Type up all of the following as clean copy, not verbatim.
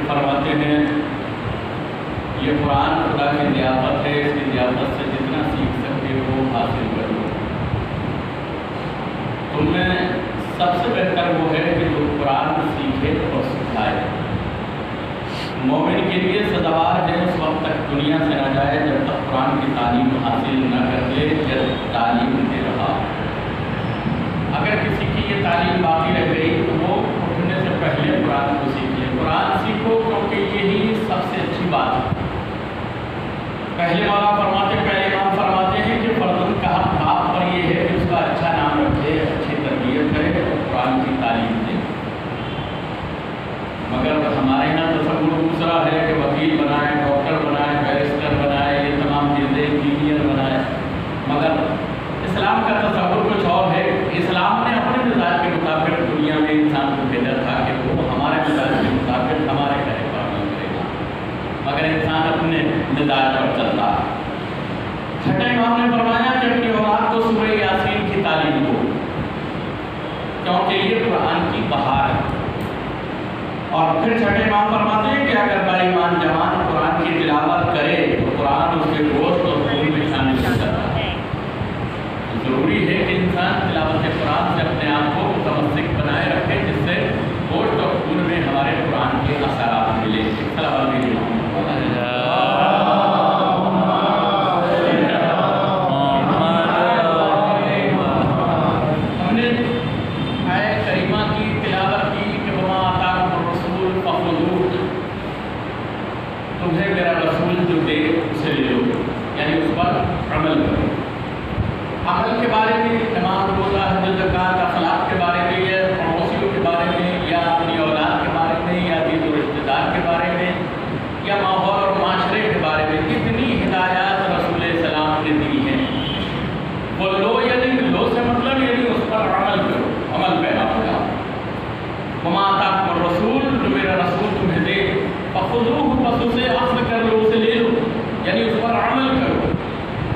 فرماتے ہیں یہ قرآن خدا کی ضیافت ہے، اس کی ضیافت سے جتنا سیکھ سکتے ہو حاصل کرو۔ تم میں سب سے بہتر وہ ہے کہ جو قرآن سیکھے اور سکھائے۔ مومن کے لیے سزاوار ہے اس وقت تک دنیا سے نہ جائے جب تک قرآن کی تعلیم حاصل نہ کر لے، جب تعلیم دے رہا۔ اگر کسی کی یہ تعلیم باقی رہ گئی تو وہ اٹھنے سے پہلے قرآن کو سیکھ لے۔ قرآن سیکھو کیونکہ یہی سب سے اچھی بات ہے۔ پہلے امام فرماتے ہیں کہ فرزند کا حق باپ پر یہ ہے کہ اس کا اچھا نام رکھے، اچھی تربیت کرے اور قرآن کی تعلیم دے۔ مگر ہمارے یہاں تصور دوسرا ہے کہ وکیل بنائے، ڈاکٹر بنائے، بیرسٹر بنائے، یہ تمام چیزیں انجینئر بنائے۔ مگر اسلام کا تصور کچھ اور ہے۔ اسلام نے اپنے مزاج کے مطابق دنیا میں انسان کو بھیجا تھا کہ وہ ہمارے مزاج کے مطابق ہمارے کہے پر عمل کرے گا، مگر انسان اپنے مزاج پر چلتا ہے۔ چھٹے امام نے فرمایا کہ اپنی اولاد کو سورہ یاسین کی تعلیم دو کیونکہ یہ قرآن کی بہار ہے۔ اور پھر چھٹے امام فرماتے ہیں کہ اگر با ایمان جوان قرآن کی تلاوت کرے تو قرآن اس کے گوشت اور خون میں شامل ہو جاتا ہے۔ ضروری ہے کہ انسان تلاوت قرآن سے اپنے آپ کو متمسک بنائے رکھے جس سے گوشت اور خون میں ہمارے قرآن کے اثرات ملے۔ ہم نے آیت کریمہ کی تلاوت کی کہ وما آتاکم الرسول فخذوہ، تمہیں میرا رسول جو دے اسے لے لو، یعنی اس پر عمل کرو۔ عمل کے بارے میں نماز، روزہ، حج، زکوٰۃ، اخلاق کے بارے میں یا پڑوسیوں کے بارے میں یا اپنی اولاد کے بارے میں یا عزیز و رشتہ دار کے بارے میں یا ماحول اور معاشرے کے بارے میں کتنی ہدایات رسول السلام نے دی ہیں۔ وہ لو یعنی لو سے مطلب یعنی اس پر عمل کرو، عمل پیدا ہو جاؤ۔ وما آتاکم الرسول، جو میرا رسول تمہیں دے، فخذوہ، بس اسے اخذ کر لو، اسے لے لو، یعنی اس پر عمل کرو۔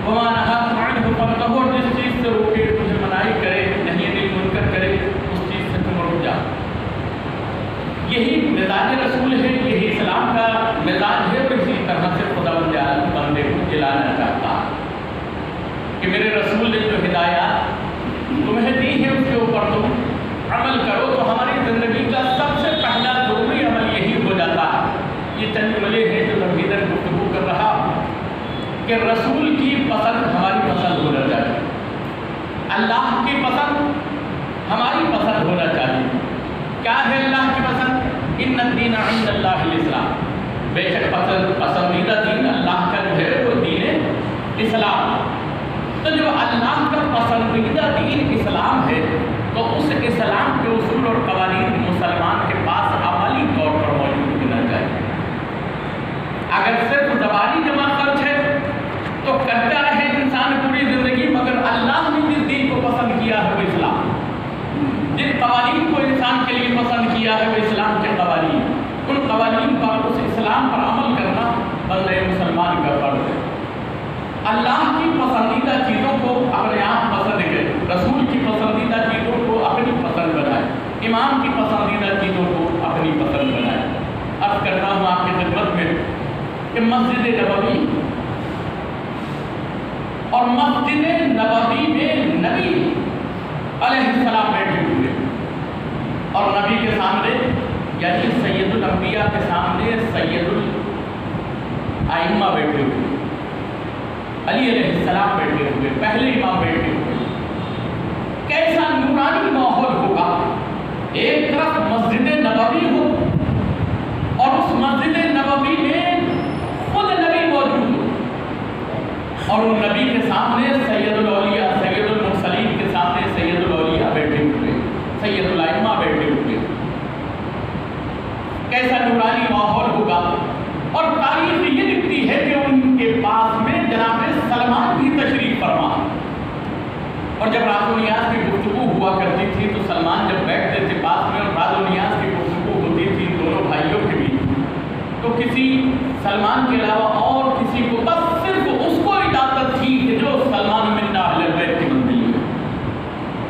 وما نہاکم عنہ فانتہوا، جس چیز سے روکے تمہیں منائی کرے، نہیں نہیں منکر کرے، اس چیز سے تم رک جاؤ۔ یہی مزاج رسول ہے، یہی اسلام کا مزاج ہے، اور اسی طرح سے خدا بندے کو جلانا چاہتا ہے کہ میرے رسول نے جو ہدایات تمہیں دی ہے اس کے اوپر تم عمل کرو۔ تو ہماری زندگی کا سب سے پہلا ضروری عمل یہی ہو جاتا ہے۔ یہ چند جملے ہیں جو تمہیدن گفتگو کر رہا کہ رسول کی پسند ہماری پسند ہونا چاہیے، اللہ کی پسند ہماری پسند ہونا چاہیے۔ کیا ہے اللہ کی پسند؟ ان الدین عند اللہ الاسلام، بے شک پسندیدہ دین اللہ کا جو ہے وہ دین اسلام۔ تو جو اللہ کا پسندیدہ دین اسلام ہے تو اس اسلام کے اصول اور قوانین مسلمان کے پاس عملی طور پر موجود ہونا چاہیے۔ اگر صرف زبانی جمع خرچ ہے تو کرتا رہے انسان پوری زندگی، مگر اللہ نے جس دین کو پسند کیا ہے وہ اسلام، جن قوانین کو انسان کے لیے پسند کیا ہے وہ اسلام کے قوانین، ان قوانین پر اس اسلام پر عمل کرنا بندے مسلمان کا فرض ہے۔ اللہ کی پسندیدہ چیزوں کو اپنے آپ پسند کرے، رسول کی پسندیدہ چیزوں کو اپنی پسند بنائے، امام کی پسندیدہ چیزوں کو اپنی پسند بنائے۔ عرض کرتا ہوں آپ کی خدمت میں کہ مسجد نبوی اور مسجد نبوی میں نبی علیہ السلام بیٹھے ہوئے اور نبی کے سامنے یعنی سید الانبیاء کے سامنے سید الائمہ بیٹھے ہوئے، علی علیہ السلام بیٹھے ہوئے، پہلے امام بیٹھے ہوئے۔ کیسا نورانی ماحول ہوگا، ایک طرف مسجد نبوی ہو اور اس مسجد نبوی میں خود نبی موجود ہو اور ان نبی کے سامنے سید الاولیاء، سید المرسلین کے سامنے سید الاولیاء بیٹھے ہوئے، سید الائمہ بیٹھے ہوئے۔ کیسا نورانی ماحول ہوگا۔ اور تاریخ یہ لکھتی ہے کہ ان کے پاس میں جناب سلمان بھی تشریف فرما، اور جب راز و نیاز کی گفتگو ہوا کرتی تھی تو سلمان جب بیٹھتے تھے پاس میں اور راز و نیاز کی گفتگو ہوتی تھی دونوں بھائیوں کے بیچ، تو کسی سلمان کے علاوہ اور کسی کو بس صرف اس کو اجازت تھی کہ جو سلمان من اہل البیت کی منزل ہے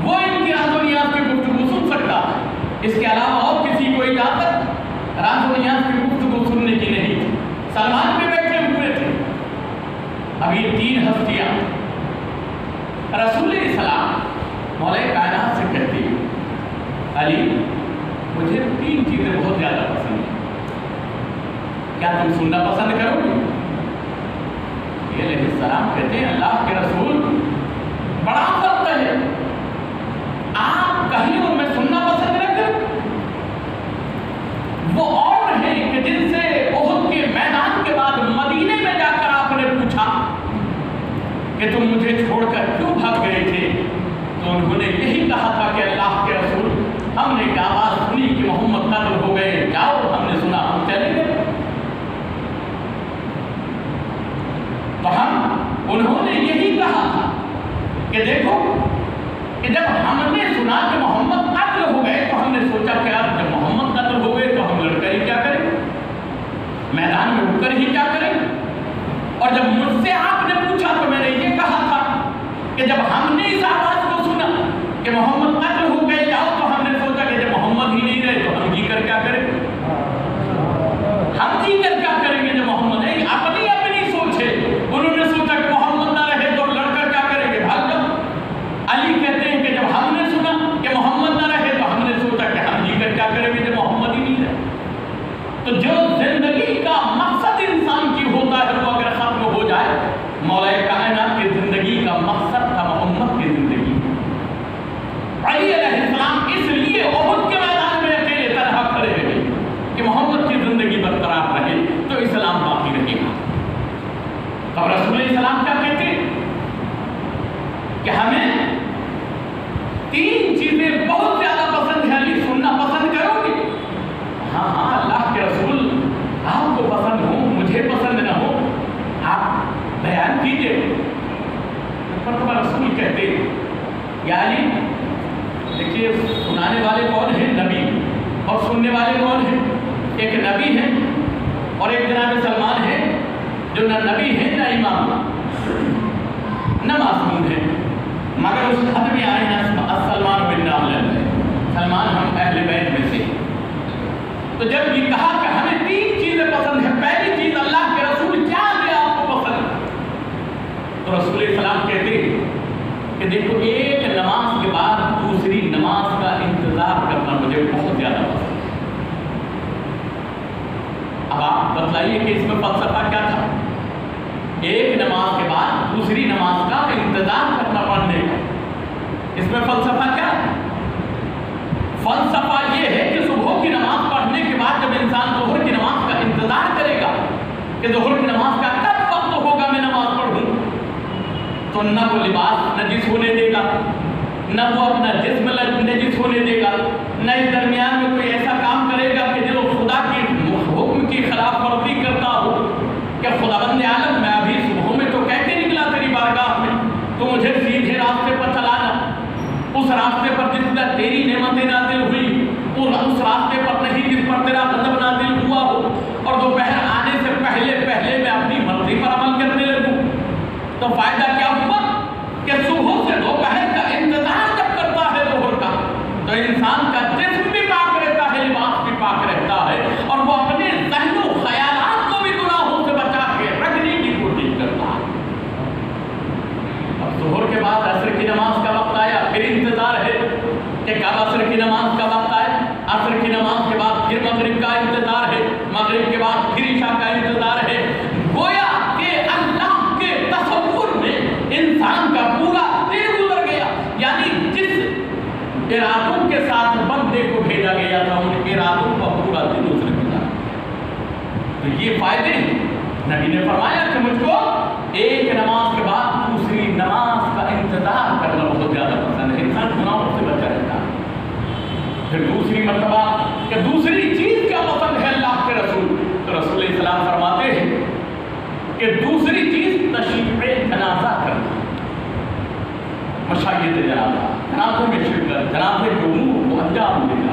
وہ ان کی راز و نیاز کی گفتگو سن سکتا ہے، اس کے علاوہ اور کسی کو اجازت راز و نیاز کی گفتگو اب یہ تین ہستیاں رسول اسلام مولا کائنات سے کہتی ہیں علی مجھے تین چیزیں بہت زیادہ پسند ہیں، کیا تم سننا پسند کرو گے؟ یہ علیہ السلام کہتے ہیں اللہ کے رسول بڑا فرق ہے، آپ کہیں اور میں سننا پسند نہ کروں؟ وہ اور ہیں کہ جن سے احد کے میدان کے بعد مدینے میں جا کر آپ نے پوچھا کہ تم مجھے چھوڑ کر کیوں بھاگ گئے تھے، تو انہوں نے یہی کہا تھا کہ اللہ کے رسول ہم نے ایک آواز سنی کہ محمد قتل ہو گئے، جاؤ ہم نے سنا ہم چلے گئے۔ تو انہوں نے یہی کہا تھا کہ دیکھو کہ جب ہم نے سنا کہ محمد قتل ہو گئے تو ہم نے سوچا کہ اب جب محمد قتل ہو گئے تو ہم لڑ کر ہی کیا کریں، میدان میں رک کر ہی کیا کریں؟ اور جب مجھ سے آپ نے پوچھا تو میں نے یہ کہا تھا کہ جب ہم نے اس آواز کو سنا کہ محمد قتل ہو گئے جاؤ تو ہم نے سوچا کہ جب محمد ہی نہیں رہے تو ہم جی کر کیا کریں، ہم جی کر کیا کریں گے جب محمد ہے؟ اپنی اپنی سوچ ہے، انہوں نے سوچا کہ محمد نہ رہے تو لڑ کر کیا کریں گے، بھاگ جاؤ۔ علی کہتے ہیں کہ جب ہم نے سنا کہ محمد نہ رہے تو ہم نے سوچا کہ ہم جی کر کیا کریں گے جب محمد ہی نہیں رہے۔ تو جو زندگی کا مقصد انسان کی ہوتا ہے وہ اگر ختم ہو جائے، مولا کائنات کی زندگی کا مقصد تھا محمد کی زندگی۔ علی علیہ السلام اس لیے احد کے میدان میں اکیلے تنہا کھڑے رہے کہ محمد کی زندگی برقرار رہے تو اسلام باقی رہے گا۔ اب رسول اسلام کیا کہتے ہیں کہ ہمیں تین چیزیں بہت زیادہ پسند ہیں، علی سننا پسند کرو گے؟ ہاں ہاں اللہ کے رسول آپ کو پسند ہو مجھے پسند نہ ہو آپ بیان کیجئے۔ مرتبہ رسول کہتے ہیں یا علی دیکھیے سنانے والے کون ہیں؟ نبی، اور سننے والے کون ہیں؟ ایک نبی ہے اور ایک جناب سلمان ہے جو نہ نبی ہے نہ امام نہ معصوم ہے، مگر اس حد میں آئے ہیں سلمان بن اہل سلمان ہم اہل بیت میں سے۔ تو جب یہ کہا کہ ہمیں تین چیزیں پسند ہیں، پہلی چیز اللہ کے رسول کیا ہے آپ کو پسند، تو رسول السلام کہتے ہیں کہ دیکھو ایک نماز کے بعد دوسری نماز کا انتظار کرنا مجھے بہت زیادہ پسند ہے۔ اب آپ بتلائیے کہ اس میں فلسفہ کیا تھا؟ ایک نماز کے بعد دوسری نماز کا انتظار کرنا پڑھنے کا، اس میں فلسفہ کیا ہے؟ فلسفہ یہ ہے کہ صبح کی نماز پڑھنے کے بعد جب انسان ظہر کی نماز کا انتظار کرے گا کہ ظہر کی نماز کا کب وقت ہوگا میں نماز پڑھوں، تو نہ وہ لباس نجس ہونے دے گا، نہ وہ اپنا جسم نجس ہونے دے گا، نہ اس درمیان میں کوئی ایسا کام کرے گا کہ جو خدا کی حکم کی خلاف ورزی کرتا ہو کہ خداوند عالم میں ابھی صبح میں تو کہہ کے نکلا تیری بارگاہ میں تو مجھے سیدھے راستے پر چلانا، اس راستے پر جس پر تیری نعمتیں نازل ہوئی اس راستے پر نہیں جس پر تیرا غضب نازل ہوا ہو، اور دوپہر آنے سے پہلے میں اپنی مرضی پر عمل کرنے لگوں، تو فائدہ کیا ہوا کہ صبح سے دوپہر کا انتظار جب کرتا ہے ظہر کا تو انسان کا جسم بھی پاک رہتا ہے، لباس بھی پاک رہتا ہے، اور وہ اپنے ذہن و خیالات کو بھی گناہوں سے بچا کے رکھنے کی کوشش کرتا ہے۔ اب ظہر کے بعد عصر کی نماز کا وقت آیا، پھر انتظار ہے کہ کب عصر کی نماز کا وقت آئے، عصر کی نماز کے بعد پھر مغرب کا انتظار ہے، مغرب کے بعد پھر عشاء کا انتظار ہے۔ گویا کہ اللہ کے تصور میں انسان کا پورا دن گزر گیا، یعنی جس ارادوں کے ساتھ بندے کو بھیجا گیا تھا ان ارادوں کا پورا دن گزر گیا۔ تو یہ فائدے نبی نے فرمایا کہ مجھ کو ایک نماز کے بعد دوسری نماز کا انتظار کرنا بہت زیادہ پسند ہے، انسان گناہوں سے بچا رہتا ہے۔ پھر دوسری مرتبہ کہ دوسری چیز کیا پسند ہے اللہ کے رسول، تو رسول اسلام فرماتے ہیں کہ دوسری چیز تشریف جنازہ کرنا، مشاہد جنازہ، جنازوں میں شرکت، جنازے کے امور کو انجام دینا۔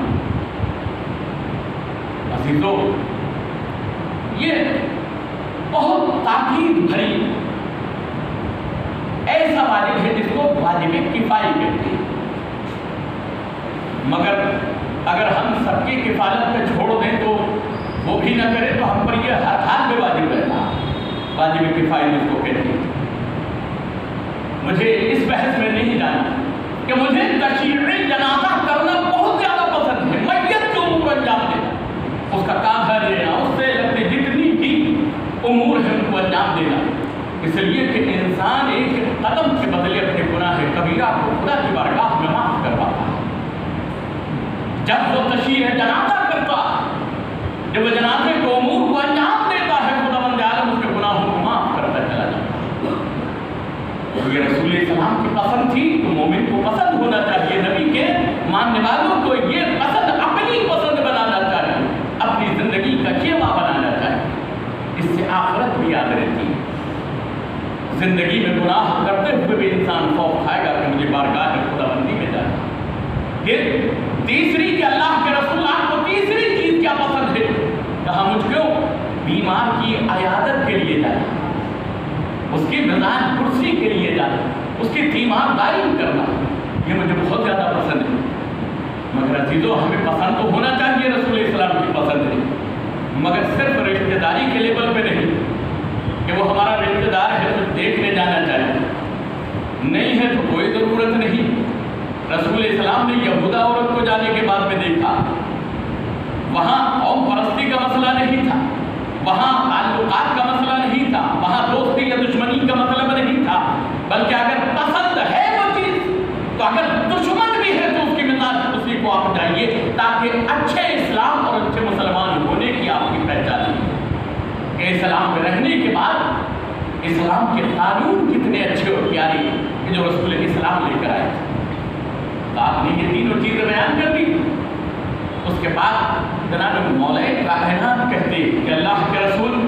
عزیزو یہ بہت تاکید بھری ایسا واجب ہے جس کو واجب کفائی کہتے ہیں، مگر اگر ہم سب کی کفالت پہ چھوڑ دیں تو وہ بھی نہ کرے تو ہم پر یہ ہر حال میں واجب رہتا، واجب کفائی جس کو کہتے ہیں۔ مجھے اس بحث میں نہیں جانا کہ مجھے تشیع جنازہ کرنا بہت زیادہ پسند ہے، میت کے امور انجام دینا، اس کا کاغذ لینا، اس سے اپنے جتنی بھی امور ہیں ان کو انجام دینا، اس لیے کہ انسان ایک قدم کے بدلے اپنے گناہ کبیرہ کو خدا کی بارگاہ میں معاف کرواتا ہے۔ جب وہ تشیع جنازہ کرتا ہے، جب وہ جنازے کو امور کو انجام دیتا ہے، خدا بند عالم اس کے گناہوں کو معاف کرتا چلا جاتا ہے۔ یہ رسول السلام کی پسند تھی تو مومن کو پسند ہونا چاہیے، نبی کے ماننے والوں کو یہ پسند اپنی پسند بنانا چاہیے، اپنی زندگی کا شیوا بنانا چاہیے، اس سے آخرت بھی یاد رہتی ہے۔ زندگی میں گناہ کرتے ہوئے بھی انسان خوف کھائے گا کہ مجھے بارگاہ خدا بندی میں جانا۔ پھر تیسری کہ اللہ کے رسول آپ کو تیسری چیز کیا پسند ہے؟ کہا مجھ کو بیمار کی عیادت کے لیے جانا، اس کی مزاج کرسی کے لیے جانا، اس کی تیمارداری کرنا، یہ مجھے بہت زیادہ پسند ہے۔ مگر عزیزو ہمیں پسند تو ہونا چاہیے رسول اسلام کی پسند ہے، مگر صرف رشتہ داری کے لیول پہ نہیں کہ وہ ہمارا رشتہ دار ہے تو دیکھنے جانا چاہیے، نہیں ہے تو کوئی ضرورت نہیں۔ رسول اسلام نے یہودہ عورت کو جانے کے بعد میں دیکھا، وہاں قوم پرستی کا مسئلہ نہیں تھا، وہاں تعلقات کا مسئلہ نہیں تھا، وہاں دوستی یا دشمنی کا مطلب نہیں تھا، بلکہ اگر پسند ہے وہ چیز تو اگر دشمن بھی ہے تو اس کی مزاج اسی کو آپ جائیے، تاکہ اچھے اسلام اور اچھے مسلمان ہونے کی آپ کی پہچان ہے کہ اسلام میں رہنے کے بعد اسلام کے قانون کتنے اچھے اور پیارے ہیں جو رسول اسلام لے کر آئے۔ تو آپ نے یہ تینوں چیزیں بیان کر دی۔ اس کے بعد جناب مولا کائنات کہتے ہیں کہ اللہ کے رسول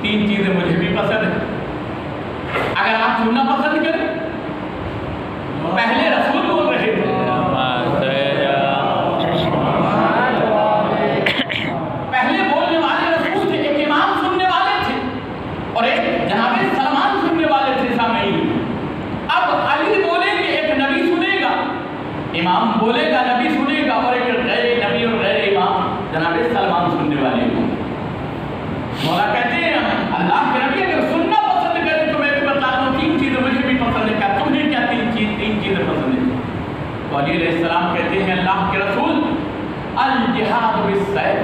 تین چیزیں مجھے بھی پسند ہیں، اگر آپ سننا پسند کریں۔ پہلے رسول بول رہے تھے، پہلے بولنے والے رسول تھے، ایک امام سننے والے تھے اور ایک جناب سلمان سننے والے تھے سامعین۔ اب علی بولیں گے ایک نبی سنے گا، امام بولے گا نبی سنے گا، اور ایک غیر نبی اور غیر امام جناب سلمان سننے والے ہوں۔ مولا کہتے ہیں اللہ کے نبی اگر سننا پسند کریں تو میں بھی بتاتا ہوں تین چیزیں مجھے بھی پسند ہے، کیا تمہیں کیا تین چیزیں پسند ہیں؟ تو علی علیہ السلام کہتے ہیں اللہ کے رسول الجہاد بالسیف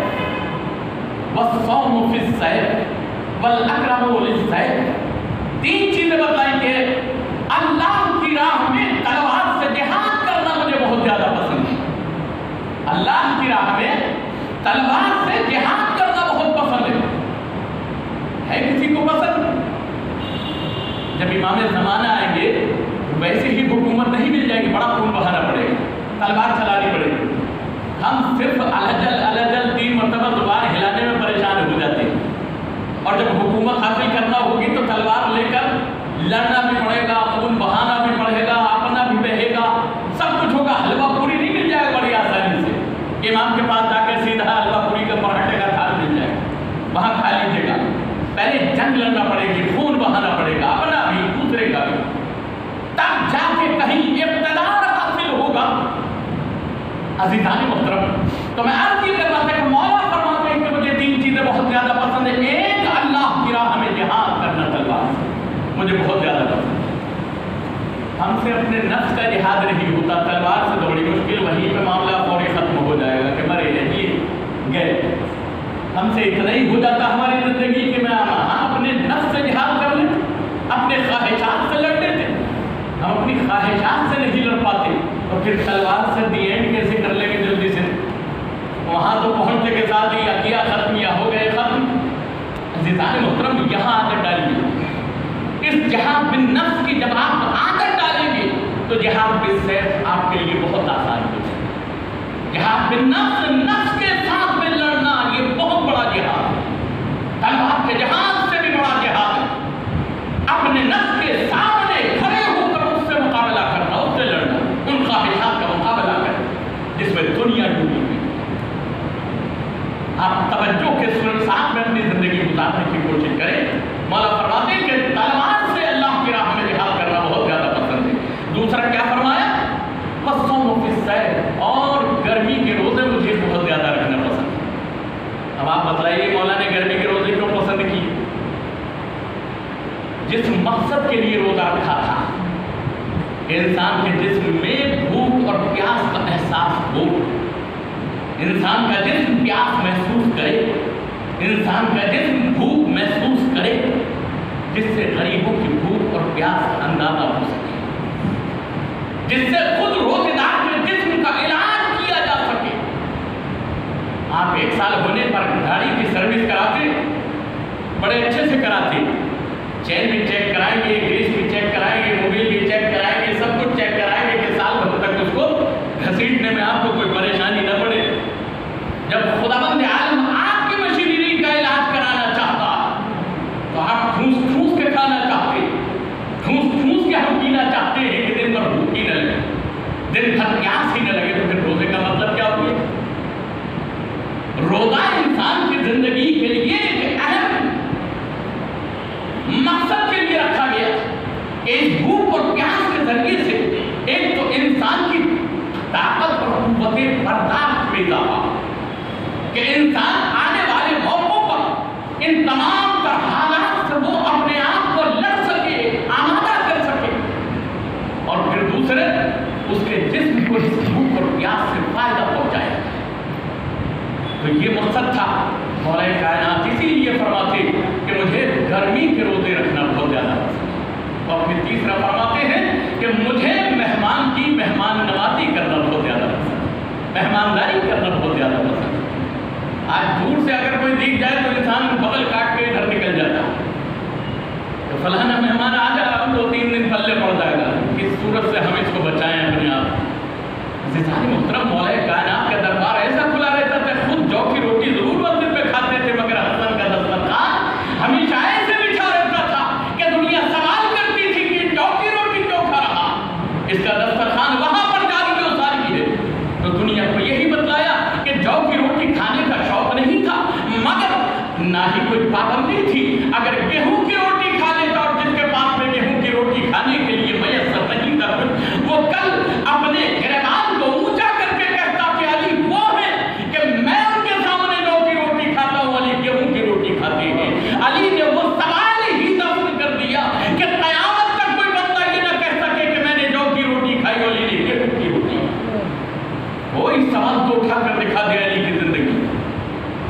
والصوم فی السیف والاکرم للسیف، تین چیزیں بتائیں کہ اللہ کی راہ میں تلوار سے جہاد کرنا مجھے بہت زیادہ پسند ہے۔ اللہ کی راہ میں تلوار سے جہاد کرنا بہت پسند ہے کسی کو پسند؟ جب امام زمانہ آئیں گے ویسے ہی حکومت نہیں مل جائے گی، بڑا خون بہانا پڑے گا، تلوار چلانی پڑے گی۔ ہم صرف الجل 3 مرتبہ زبان ہلانے میں پریشان ہو جاتے ہیں، اور جب حکومت حاصل کرنا ہوگی تو تلوار لے کر لڑنا بھی پڑے گا، خون بہانا بھی پڑے گا، اپنا بھی بہے گا، سب کچھ ہوگا، حلوہ پوری نہیں مل جائے گا بڑی آسانی سے۔ امام کے پاس جا کے سیدھا حلوہ پوری کا پراٹھے کا تھال مل جائے گا، وہاں کھا لیجیے گا۔ پہلے جنگ لڑنا پڑے گی، خون بہانا پڑے گا، اپنا بھی دوسرے کا بھی، تب جا کے کہیں اقتدار حاصل ہوگا۔ عزیزان محترم، تو میں عرض یہ کر رہا تھا کہ مولا فرماتے ہیں کہ مجھے تین چیزیں بہت زیادہ پسند ہیں۔ ایک، اللہ کی راہ میں جہاد کرنا تلوار سے مجھے بہت زیادہ پسند ہے۔ ہم سے اپنے نفس کا جہاد نہیں ہوتا، تلوار سے تو بڑی مشکل، وہیں پہ معاملہ فوری ختم ہو جائے گا کہ مرے رہیے گئے۔ ہم سے اتنا ہی ہو جاتا ہماری زندگی کہ ہم اپنے نفس سے جہاد کر لیں، اپنے خواہشات سے لڑ لیتے، ہم اپنی خواہشات سے نہیں لڑ پاتے، تو پھر تلوار سے دی اینڈ کیسے کر لیں گے جلدی سے؟ وہاں تو پہنچنے کے ساتھ ہی کیا ختم یا ہو گئے ختم۔ عزیزان محترم، یہاں عادت ڈالیے، اس جہاد بالنفس کی جب آپ عادت ڈالیں گے تو جہاد بالسیف آپ کے لیے بہت آسان ہو جائے گا۔ جہاد بالنفس، نفس کے ساتھ میں لڑنا، یہ بہت بڑا جہاد ہے، تلوار کے جہاد سے بھی بڑا جہاد ہے۔ اپنے نفس کے سامنے کھڑے ہو کر اس سے مقابلہ کرنا، اس سے لڑنا، ان خواہشات کا مقابلہ کرنا جس میں دنیا ڈوبی ہوئی۔ آپ توجہ کے ساتھ میں اپنی زندگی گزارنے کی کوشش کریں۔ مولا فرماتے ہیں کہ تلوار سے اللہ کی راہ میں جہاد کرنا بہت زیادہ پسند ہے۔ دوسرا کیا فرمایا؟ والصوم فی السیف، اور گرمی کے روزے مجھے بہت زیادہ رکھنا پسند ہے۔ اب آپ بتائیے مولا نے گرمی کے روزے کیوں پسند کیے؟ جس مقصد کے لیے روزہ رکھا تھا کہ انسان کے جسم میں بھوک اور پیاس کا احساس ہو، انسان کا جسم پیاس محسوس کرے، انسان کا جسم بھوک محسوس کرے، جس سے غریبوں کی بھوک اور پیاس کا اندازہ ہو سکے، جس سے خود روزے دار کے جسم کا علاج کیا جا سکے۔ آپ 1 سال ہونے پر گاڑی کی سروس کراتے، بڑے اچھے سے کراتے، چین بھی چیک کرائیں گے، گریس بھی چیک کرائیں گے، موبائل بھی چیک کرائیں گے، سب کچھ چیک کرائیں گے کہ سال بھر تک اس کو گھسیٹنے میں آپ کو کوئی پریشانی نہ پڑے۔ جب خداوند عالم آپ کی مشینری کا علاج کرانا چاہتا تو آپ ٹھوس ٹھوس کے کھانا چاہتے، ٹھوس ٹھوس کے ہم پینا چاہتے ہیں کہ دن بھر بھوک ہی نہ لگے، دن بھر پیاس ہی نہ لگے، تو پھر روزے کا مطلب کیا ہوئی؟ روزہ انسان کی زندگی کے لیے ایک اہم مقصد کے لیے رکھا گیا کہ اس بھوک اور پیاس کے ذریعے سے ایک تو انسان کی طاقت اور قوت برداشت میں اضافہ، کہ انسان آنے والے موقعوں پر ان تمام تر حالات سے وہ اپنے آپ کو لڑ سکے، آمادہ کر سکے، اور پھر دوسرے اس کے جسم کو اس بھوک اور پیاس سے فائدہ پہنچایا۔ تو یہ مقصد تھا مولا کائنات، اسی لیے فرماتے کہ مجھے گرمی کے روزے رکھنا بہت زیادہ پسند ہے، اور پھر تیسرا فرماتے ہیں کہ مجھے مہمان کی مہمان نوازی کرنا بہت زیادہ پسند ہے، مہمانداری کرنا بہت زیادہ پسند ہے۔ آج دور سے اگر کوئی دیکھ جائے تو انسان بغل کاٹ کے ادھر نکل جاتا ہے کہ فلانا مہمان آ جائے، ہم 2-3 دن پلے پڑ جائے گا، کس صورت سے ہم اس کو بچائیں اپنے آپ۔ عزیزان محترم، مولا کائنات کا دربار ایسا کھلا رہتا تھا، خود جو کی روٹی ضرور مسجد پہ کھاتے تھے، مگر حسن کا دسترخوان ہمیشہ ایسے بچھا رہتا تھا کہ دنیا سوال کرتی تھی کہ جو کی روٹی کیوں کھا رہا، اس کا دسترخوان وہاں پر جاری جو ساری ہے۔ تو دنیا کو یہی بتلایا کہ جو کی روٹی کھانے کا شوق نہیں تھا، مگر نہ ہی کوئی پابندی تھی، اگر گیہوں کی روٹی کھا لیتا اور جس کے پاس میں گیہوں کی روٹی کھانے کے لیے میسر نہیں تھا، وہ کل اپنے گریبان کو اونچا کر کے کہتا کہ علی وہ ہے کہ میں ان کے سامنے جو کی روٹی کھاتا ہوں، علی گیہوں کی روٹی کھاتے ہیں۔ علی نے وہ سوال ہی دفن کر دیا کہ قیامت تک کوئی بندہ یہ نہ کہہ سکے کہ میں نے جو کی روٹی کھائی، علی نے گیہوں کی روٹی۔ کوئی سوال تو اٹھا کر دکھا دیا علی کی زندگی،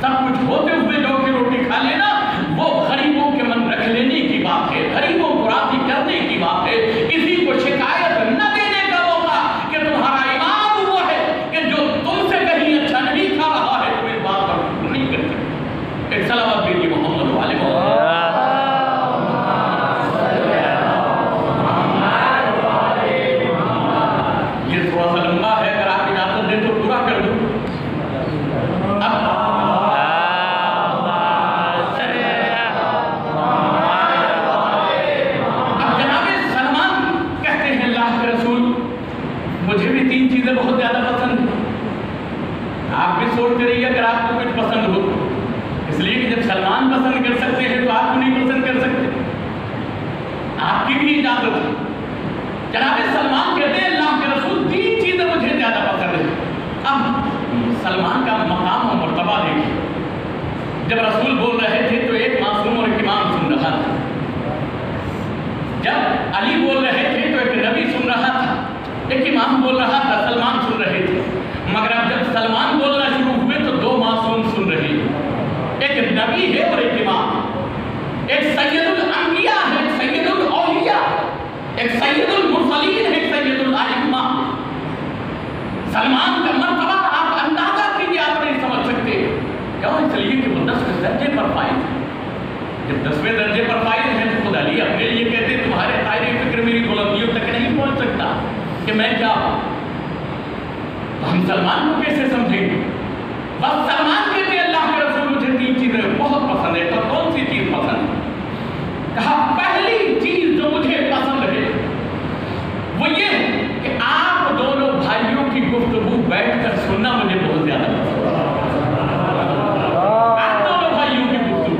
سب کچھ ہوتے ہوئے جو کی روٹی کھا لینا، وہ غریبوں کے من رکھ لینے کی بات ہے، غریبوں کو راضی کرنے کی بات ہے، کسی کو شکایت نہ دینے کا موقع کہ تمہارا ایمان وہ ہے کہ جو تم سے کہیں اچھا نہیں کھا رہا ہے تم اس بات پر شکر نہیں کر سکتے۔ ایک صلوات بھیجیے محمد والے محمد۔ یہ تھوڑا سا لمبا ہے، اگر آپ اجازت دیں تو پورا کر دوں۔ مجھے بھی 3 چیزیں بہت زیادہ پسند ہیں، آپ بھی سوچتے رہیے اگر آپ کو کچھ پسند ہو، اس لیے کہ جب سلمان پسند کر سکتے ہیں تو آپ کو نہیں پسند کر سکتے، آپ کی بھی اجازت ہے۔ جناب سلمان کہتے ہیں اللہ کے رسول 3 چیزیں مجھے زیادہ پسند ہیں۔ اب سلمان کا مقام و مرتبہ دیکھیں، جب رسول بول رہے تھے تو ایک معصوم اور ایک امام سن رہا تھا، جب علی بول رہے تھے تو ایک نبی سن رہا تھا، ایک امام بول رہا تھا، سلمان سن رہے تھے، مگر اب جب سلمان بولنا شروع ہوئے تو 2 معصوم سن رہے ہیں، ایک نبی ہے اور ایک امام، ایک سید الانبیاء ہے، ایک سید الاولیاء، ایک سید المرسلین ہے، ایک سید الائمہ۔ سلمان کا مرتبہ آپ اندازہ کیجیے، آپ نہیں سمجھ سکتے، کیوں؟ اس لیے کہ وہ 10ویں درجے پر فائز ہے۔ جب 10ویں درجے پر فائز ہیں تو خدا علی اپنے لیے کہتے تمہارے دائرے فکر میری بلندیوں تک نہیں پہنچ سکتا کہ میں کیا ہوں، تو ہم سلمان کو کیسے سمجھیں گے؟ بس سلمان کہتے ہیں اللہ کے رسول مجھے 3 چیزیں بہت پسند ہے۔ تو کون سی چیز پسند ہے؟ کہا پہلی چیز جو مجھے پسند ہے وہ یہ ہے کہ آپ دونوں بھائیوں کی گفتگو بیٹھ کر سننا مجھے بہت زیادہ پسند ہے۔ آپ دونوں بھائیوں کی گفتگو،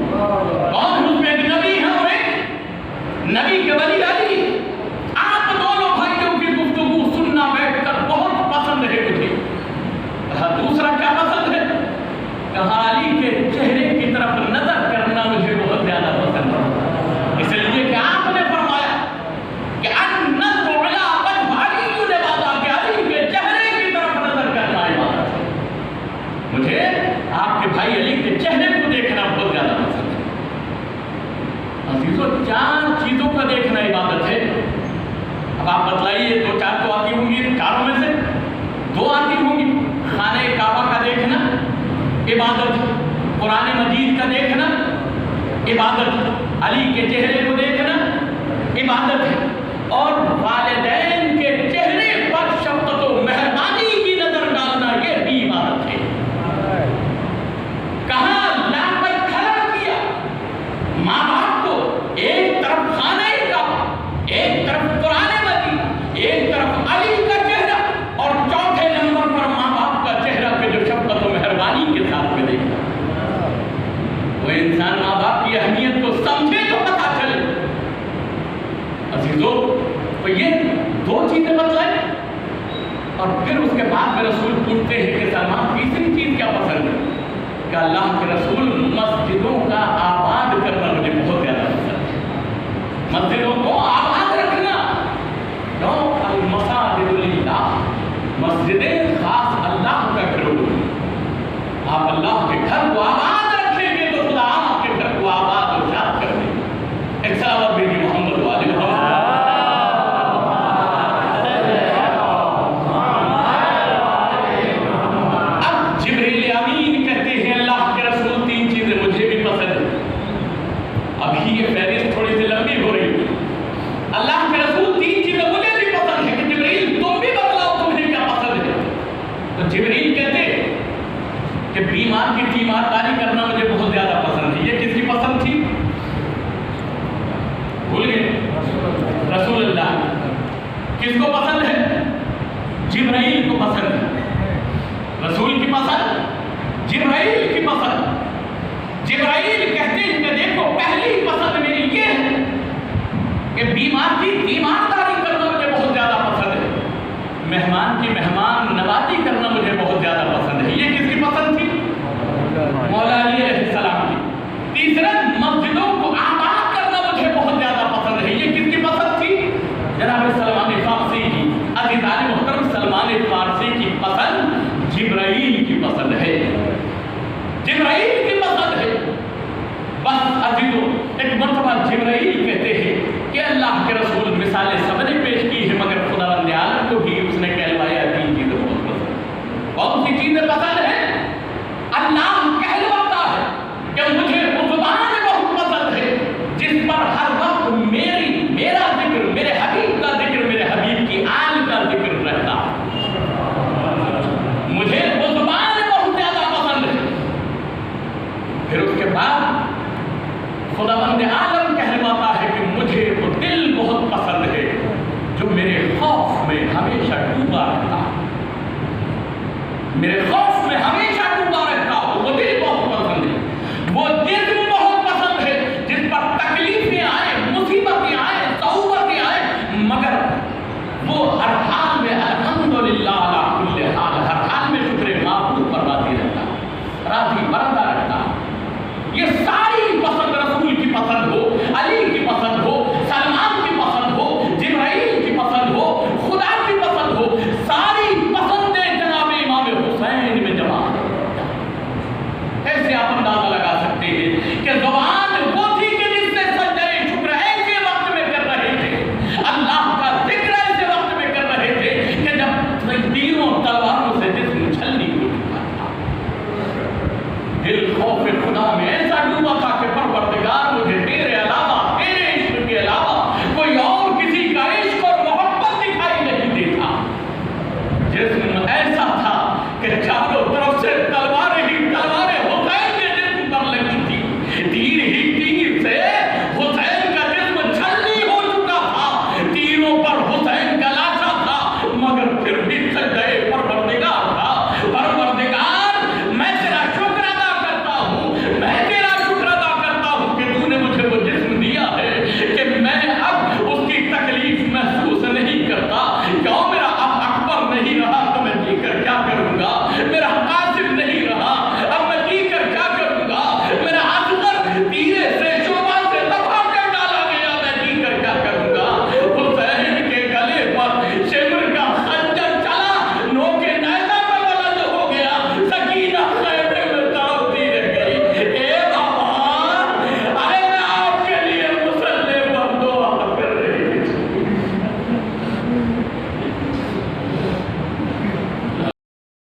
کون اس میں ایک نبی ہے اور ایک نبی کے ولی علی، آپ دونوں بھائیوں کی گفتگو سننا بیٹھ کر بہت پسند ہے مجھے۔ دوسرا کیا پسند ہے؟ دو آتی ہوں گی، خانہ کعبہ کا دیکھنا عبادت، قرآن مجید کا دیکھنا عبادت، علی کے چہرے کو دیکھنا عبادت ہے، اور والدین کے چہرے پر شفقت و مہربانی کی نظر ڈالنا یہ بھی عبادت ہے۔ کہاں لا کر کھڑا کیا ماں باپ کو، ایک طرف خانہ کعبہ، ایک طرف قرآن مجید، ایک طرف علی کا چہرہ، اور چوتھے نمبر پر ماں باپ کا چہرہ کہ جو شفقت و مہربانی کے ساتھ میں دیکھا۔ وہ انسان ماں باپ کی اہمیت کو سمجھے تو پتہ چلے۔ عزیزو، تو یہ دو چیزیں بتلائیں، اور پھر اس کے بعد میں رسول پوچھتے ہیں کہ سلمان تیسری چیز کیا پسند ہے؟ کہ اللہ کے رسول مسجدوں کا آباد کرنا مجھے بہت زیادہ پسند ہے، مسجدوں کو آباد رکھنا۔ المساجد للہ، مسجدیں خاص اللہ کا گھر ہوگی۔ آپ اللہ کے گھر کو آباد رکھیں گے تو خدا آپ کے گھر کو آباد و شاد کر دیں گے۔ ایک سلام بیٹی محمد والے محمد۔ اب جبریل امین کہتے ہیں اللہ کے رسول تین چیزیں مجھے بھی پسند ہیں۔ ابھی یہ فہرست تھوڑی سی لمبی ہو رہی ہے۔ اللہ کے رسول تین چیزیں مجھے بھی پسند ہے، کہ جبریل تم بھی بتلاؤ تمہیں کیا پسند ہے۔ تو جبریل کہتے کہ بیمار کی تیمارداری کرنا مجھے بہت زیادہ پسند ہے۔ یہ کس کی پسند تھی؟ بھول گئے؟ رسول اللہ۔ کس کو پسند ہے؟ جبرائیل کو پسند ہے۔ رسول کی پسند، جبرائیل کی پسند۔ جبرائیل کہتے ہیں کہ دیکھو پہلی پسند میری یہ ہے کہ بیمار کی تیمارداری کرنا مجھے بہت زیادہ پسند ہے، مہمان کی مہمان نوازی کرنا مجھے بہت زیادہ پسند ہے۔ یہ کس کی پسند تھی؟ مولا علی علیہ السلام کی۔ تیسرا، مسجدوں کو آباد کرنا مجھے بہت زیادہ پسند ہے۔ یہ کس کی پسند تھی؟ جناب سلمان فارسی کی۔ عزیزان محترم، سلمان فارسی کی پسند جبرائیل کی پسند ہے، جبرائیل کی پسند ہے۔ بس عزیزو، ایک مرتبہ جبرائیل کہتے ہیں کہ اللہ کے رسول مثالیں سب نے پیش کی ہے، مگر خداوند عالم کو بھی اس نے کہلوایا تین چیزیں بہت پسند۔ کون سی چیزیں پسند ہیں؟ اللہ کہلواتا ہے کہ مجھے وہ زبان بہت پسند ہے جس پر ہر وقت میرا ذکر، میرے حبیب کا ذکر، میرے حبیب کی آل کا ذکر رہتا ہے۔ مجھے وہ زبان بہت زیادہ پسند ہے۔ پھر اس کے بعد خداوند عالم کہلواتا ہے کہ مجھے وہ دل بہت پسند ہے جو میرے خوف میں ہمیشہ ڈوبا رہتا ہے، میرے خوف